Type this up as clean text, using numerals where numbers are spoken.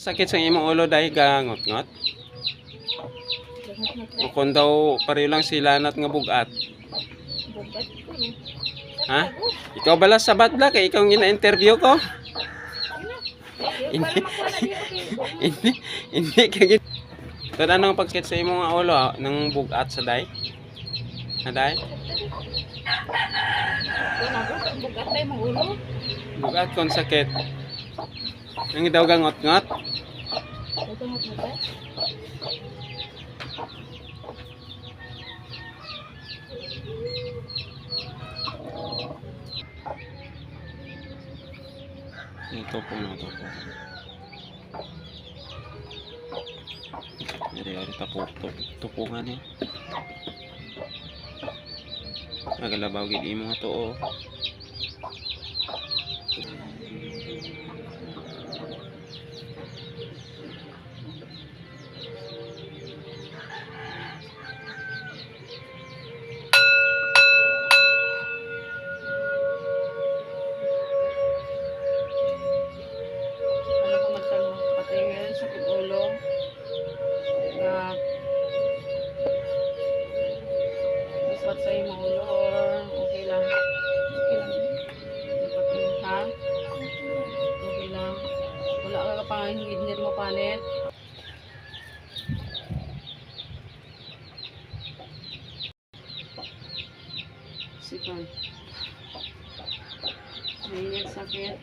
Sakit sa imong ulo dahil gangot-ngot. O kung daw pareho lang sila nat nga bugat. Bugat ko eh. Ha? Ikaw bala sa batla kay ikaw gina-interview ko. Hindi. Hindi. Hindi kay Tad anong pagkit sa imong ulo ng bugat sa day? Na day? Bugat tayo mong ulo. Bugat kon sakit. Nang daw gangot-ngot. Ito mo bugat. Ito po na ito po. Dari-dari tupungan eh. Nagalabaw gid imo nga to oh. Ano ko magtanong pati ngayon sakit ulo. Na biswat sa imong ulo or okay lang. Okay lang. Pati ha? Okay lang. Wala ka pangahingid mo panet. Sipan. May sakit.